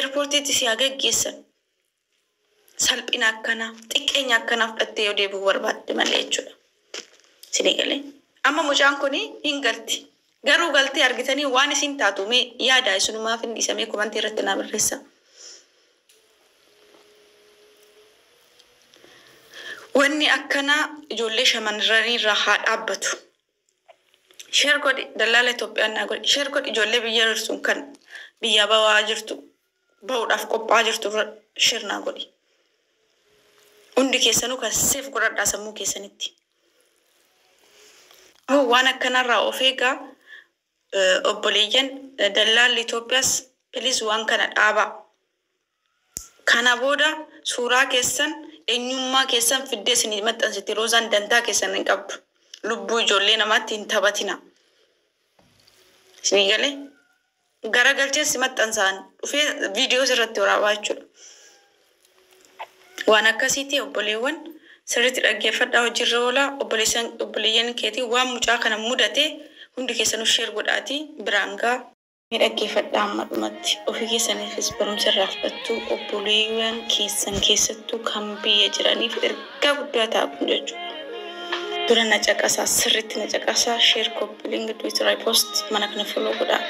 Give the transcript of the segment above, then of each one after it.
airportiitti si geggeessan salphina akkana xiqqeenya akkanaaf dhattee yoo deebi'u barbaadde malee jechuudha. Sinegalee amma mucaan kuni hin galti. Garuu galtee argitanii waan isin taatu mee yaada isunumaaf hin dhiisamee komantii irratti na barreessa. Wanni akkana ijoollee shamarranii irraa haa dhaabbatu. Share godhi dalaala Itoophiyaan naa godhi. Share godhi ijoollee biyya hirsuun kan biyya bawaa jirtu ba'uudhaaf qophaa jirtu share naa godhi. Hundi keessanuu kan seef godhadhaa sammuu keessanitti. Waan akkanarraa of eegaa obboleeyyan dalaalli Itoophiyaas please waan kana dhaabaa. Kana booda suuraa keessan eenyummaa keessan fiddee isinii maxxansite roozaan dantaa keessan hin qabdu. Lubbuu ijoollee namaatti hin taphatina. Sinegalee garagalcheen si maxxansaan dhufee viidiyoo irratti waraabaa jechuudha. Waan akkasiitii obboleewwan sirriitti dhaggeeffadhaa hojiirra oolaa. Obboleeyyan keetii waan mucaa kana mudate hundi keessanuu share godhaatii biraan gaa. Dhaggeeffadhaa amma dhumatti ofii keessaniifis barumsa irraa fudhattu. Obboleewwan keessan keessattuu kan biyya jiraniif ergaa guddaa taa'u jechuudha. Dura na caqasaa sirriitti na caqasaa share copy link Twitter post mana kana follow godhaa.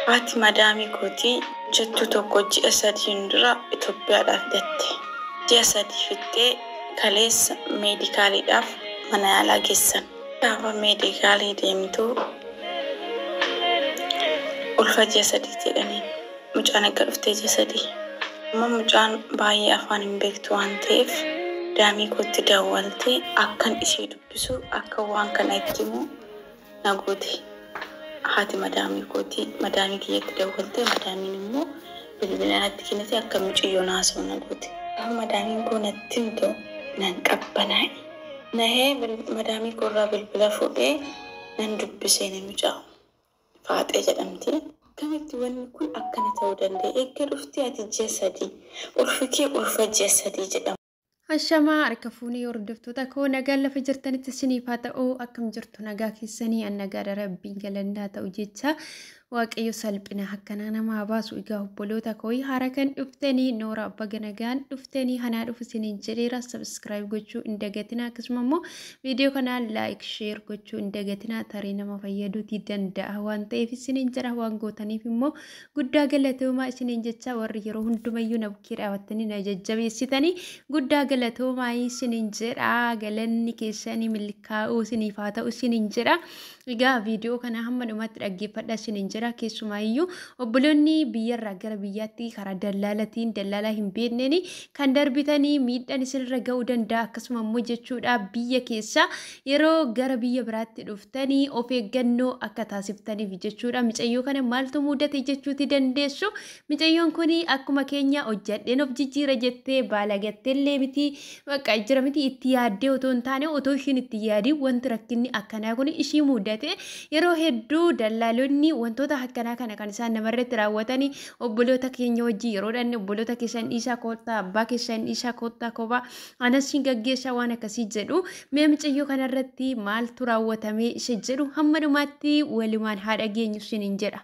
Haati madaamii kootii jettu tokko ji'a 3 dura Itoophiyaadhaaf jette. Ji'a 3 fittee kaleessa meedikaaliidhaaf mana yaalaa geessan. Gaafa meedikaalii deemtu ulfa ji'a 3 jedhanii mucaan akka dhuftee ji'a 3. Amma mucaan baay'ee afaan hin beektu waan ta'eef daamii kootti daawwaltee akkan ishee dubbisu akka waan kana itti himu na goote. Haati madaamii kootii madaamii kiyyatti daawwaltee madaamiin immoo bilbila natti kennite akka mucayyoo naasoo na goote. Madaamiin koo natti himtu nan qabbanaa'e. Nahee madaamii koorraa bilbila fuudhee nan dubbisee ni mucaa Faaxee jedhamti. Kamitti wanni kun akkana ta'uu danda'e? Eegga dhuftee ati ji'a 3 ulfi kee ulfa ji'a 3 jedhama. Ashamaa harka fuunii hordoftoota koo nagaan lafa jirtanitti isiniif haa ta'u akkam jirtu nagaa keessanii annagaadha rabbiin galandaa ta'u jecha waaqayyo salphina akkanaa nama baasu egaa obboloota koo hara kan dhuftanii noora abba ganagaan dhuftanii hanaa dhufu isiniin jedheera subscribe gochuu hin dagatinaa akkasuma immoo viidiyoo kanaa like share gochuu hin dagatinaa tarii nama fayyaduutii danda'a waan ta'eef isiniin jedha waan gootaniif immoo guddaa galatoomaa isiniin jecha warri yeroo hundumayyuu na bukkee dhaabattanii na jajjabeessitanii guddaa galatoomaa isiniin jedha galanni keessanii milkaa'uu isiniif haa ta'u isiniin jedha. Egaa viidiyoo kana hamma dhumatti dhaggeeffadhaa isiniin jedha keessumaayyuu obboloonni biyyarraa gara biyyaatti karaa dallaalatiin dallaalaa hin beekneen kan darbitanii miidhaan isinirra ga'uu danda'a akkasuma immoo jechuudha biyya keessa yeroo gara biyya biraatti dhuftanii of eeggannoo akka taasiftaniif jechuudha. Micayyoo kana maaltu mudate jechuuti dandeessu. Micayyoon kun akkuma keenya hojjadheen of jijjiira jettee baala gatteellee miti bakka jira miti itti yaaddee otoo hin taane otoo ishiin itti yaadii wanti rakkinni akkanaa kun ishii mudate. Yeroo hedduu dallaalonni wantoota akkanaa kana kan isaan namarratti raawwatanii obboloota keenya wajjin yeroo dhanne obboloota keessan dhiisaa koottaa abbaa keessan dhiisaa koottaa kophaa anas hin gaggeessaa waan akkasii jedhu mee micayyoo kanarratti maaltu raawwatamee isa jedhu hamma dhumaatti walumaan haa dhageenyu isiniin jedha.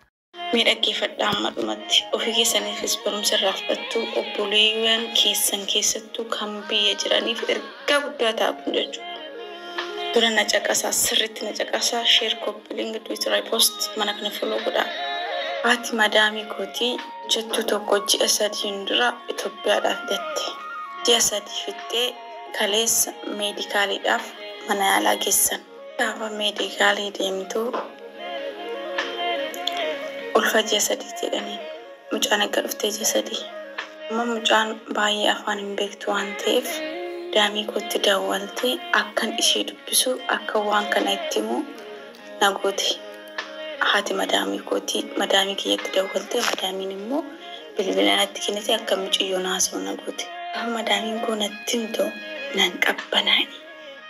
Mee dhaggeeffadhaa amma dhumatti ofii keessaniifis barumsa irraa fudhattu. Obboleewwan keessan keessattuu kan biyya jiraniif ergaa guddaa taa'u jechuudha. Dura na caqasaa sirriitti na caqasaa share copy link Twitter post mana kana follow godhaa. Haati madaamii kootii jettu tokko ji'a 3 dura Itoophiyaadhaaf jette. Ji'a 3 fittee kaleessa meedikaaliidhaaf mana yaalaa geessan. Gaafa meedikaalii deemtu ulfa ji'a 3 jedhanii mucaan akka dhuftee ji'a 3. Amma mucaan baay'ee afaan hin beektu waan ta'eef daamii kootti daawwaltee akkan ishee dubbisu akka waan kana itti himu na goote. Haati madaamii kootii madaamii kiyyatti daawwaltee madaamiin immoo bilbila natti kennite akka mucayyoo naasoo na goote. Madaamiin koo natti himtu nan qabbanaa'e.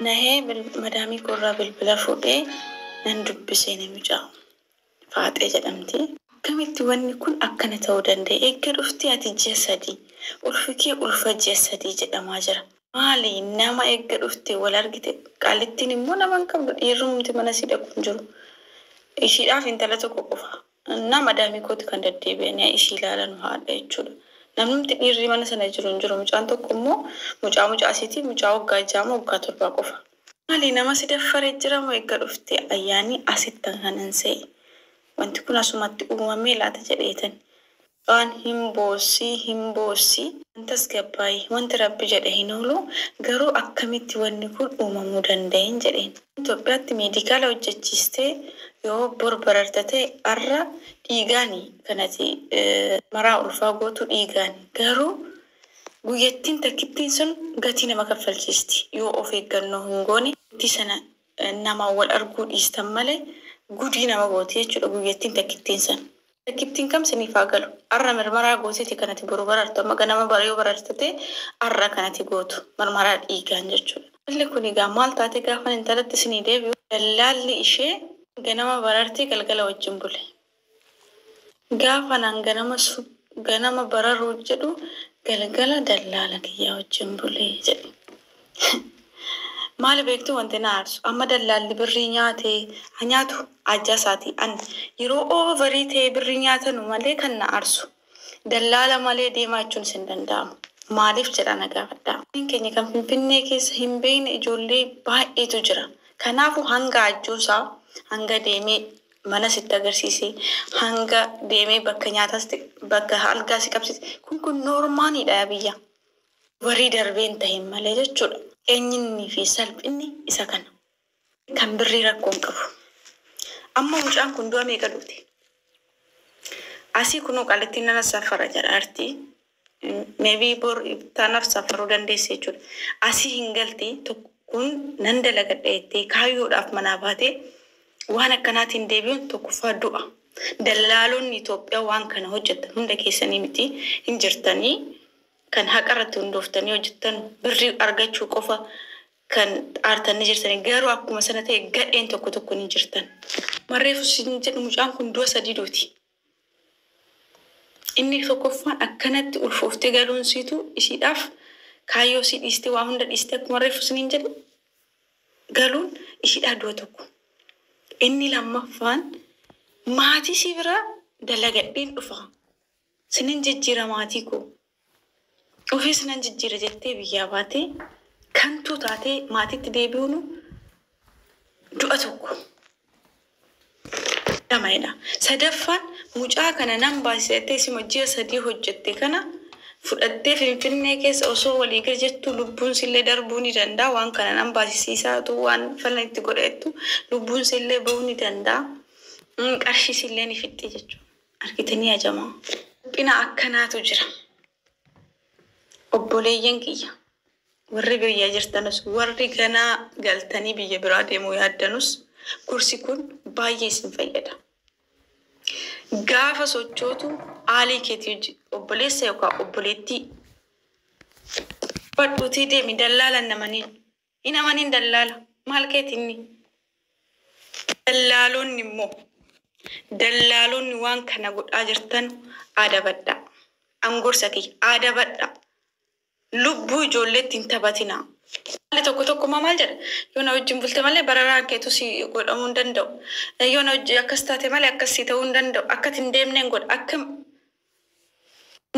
Nahee madaamii koorraa bilbila fuudhee nan dubbisee ni mucaa Faaxee jedhamti. Kamitti wanni kun akkana ta'uu danda'e? Eegga dhuftee ati ji'a 3 ulfi kee ulfa ji'a 3 jedhamaa jira. Maali nama eegga dhuftee wal argite qaalittiin immoo nama hin qabdu dhiirumti mana si dhaqu hin jiru. Ishiidhaaf intala tokko qofa nama daamii kooti kan deddeebi'anii ishii ilaalan haadha jechuudha. Namni dhiirri mana sana jiru mucaan tokko immoo mucaa asiitii mucaa waggaa 6 waggaa 7 qofa. Maali nama si daffaree jira moo eegga dhufte ayyaanii asitti kanan se'e. Wanti kun asumatti uumamee laata jedheetan. Waan hin boossi wantas gabbaayee wanti rabbi jedhe hin oolu garuu akkamitti wanni kun uumamuu danda'een jedheen. Itoophiyaatti meedikaala hojjechiistee yoo barartate arra dhiigaanii kanati maraa ulfaa gootu dhiigaanii garuu guyyattiin takkittiin sun gatii nama kaffalchiisti yoo of eeggannoo hin goone itti sana nama wal arguu dhiistan malee gudii nama gooti jechuudha guyyattiin takkittiin sana. Takkittiin kam siniif haa galu arra marmaraa gooteeti kanati boru barartu amma ganama barayoo barartate arra kanati gootu marmaraa dhiigaan jechuudha. Illi kun egaa maal taate gaafa intalatti sinii deebi'u dallaalli ishee ganama barartee galgala wajjin bule. Gaafa naan ganama bararuu jedhu galgala dallaala kiyyaa wajjin bule jedhe. Maali beektu wanti na aarsu amma dallaalli birrii nyaatee nyaatu ajja isaatii an yeroo oovarii ta'ee birrii nyaatanu malee kan na aarsu dallaala malee deemaa jechuun sin danda'amu. Maaliif jedha na gaafadha. Keenya kan Finfinnee keessa hin beekne ijoollee baay'eetu jira. Kanaafuu hanga ajjuusaa hanga deemee mana sitti agarsiisee hanga deemee bakka nyaatas bakka algaa si qabsiise kun noormaaliidha biyya. Warii darbeen ta'een malee jechuudha. Eenyinni fi salphinni isa kana. Kan birrii rakkoon qabu. Amma mucaan kun du'a meeqa duute? Asii kunuu qaalittiin nana safara jedha artii. Maybe bor taanaaf safaruu dandeesse jechuudha. Asii hin galtee kun nan dalagadha jettee kaayyoodhaaf manaa baatee waan akkanaatiin deebi'uun tokkoffaa du'a. Dallaalonni Itoophiyaa waan kana hojjetan hunda keessanii miti hin jirtanii kan haqarratti hundooftanii hojjetan birrii argachuu qofa kan aartanii jirtanii garuu akkuma sana ta'e gadheen tokko ni jirtan. Marreefu sin jedhu mucaan kun du'a 3 duuti. Inni tokkoffaan akkanatti ulfooftee galuun siitu ishiidhaaf kaayyoo si dhiistee waa hunda dhiistee akkuma reefu sin jedhu galuun ishiidhaa du'a tokko. Inni lammaffaan maatii si bira dalagadheen dhufa. Sinin jijjiira maatii koo. Ofii sinan jijjiira jettee biyyaa baatee kantuu taatee maatiitti deebi'uun du'a tokko. Damaidha. Sadaffaan mucaa kana nan baasisettee si hojii 3 hojjette kana fudhattee Finfinnee keessa osoo walii gala jettu lubbuun sillee darbuu ni danda'a waan kana nan baasisiisaatu waan falna itti godhetu lubbuun sillee bahuu ni danda'a. Qarshii sillee ni fixxee jechuudha. Argitanii ajamaa. Dhiphina akkanaatu jira. Obboleeyyan kiyya. Warri biyya jirtanus warri ganaa galtanii biyya biraa deemuu yaaddanus kursi kun baay'ee isin fayyada. Gaafa sochootu aalii keetii obboleessa yookaan obboleettii badhuutii deemi dallaalan namaniin. Hin amaniin dallaala. Maal keetinni? Dallaalonni immoo dallaalonni waan kana godhaa jirtan aadabadha. Angorsa kiyya aadabadha. Lubbuu ijoolleetti hin taphatinaa. Haalli tokko maal jedha? Yoo na wajjin bulte malee bararaan keetu si godhamuu hin danda'u. Yoo na wajjin akkas taate malee akkas si ta'uu hin danda'u. Akkati hin deemneen godha. Akkam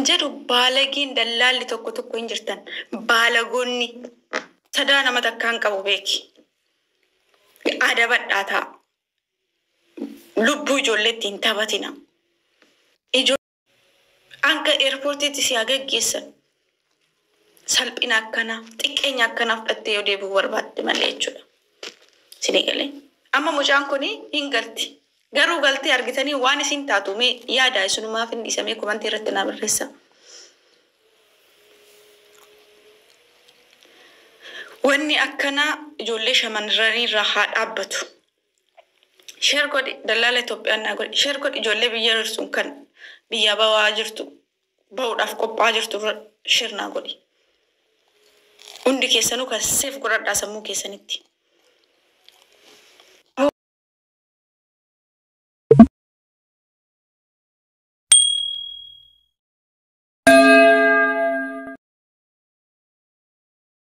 jedhu baalagiin dallaalli tokko hin jirtan. Baalagoonni sadaa nama takkaan qabu beeki. Aadabadhaa ta'a. Lubbuu ijoolleetti hin taphatina. Hanga eerpoortiitti si haa gaggeessan. Salphina akkana xiqqeenya akkana fudhattee yoo deebi'uu barbaadde malee jechuudha. Sinii galee. Amma mucaan kun hin galti. Garuu galtee argitanii waan isin taatu mee yaada isunumaaf hin dhiisamee komantii irratti naa barreessa. Wanni akkana ijoollee shamarranii irraa haa dhaabbatu. Sheer godhi dallaala Itoophiyaan naa godhi. Sheer godhi ijoollee biyya hirsuun kan biyya bawaa jirtu bahuudhaaf qophaa'aa jirtu sheer naa godhi. Hundi keessanuu kan seef godhadhaa sammuu keessanitti.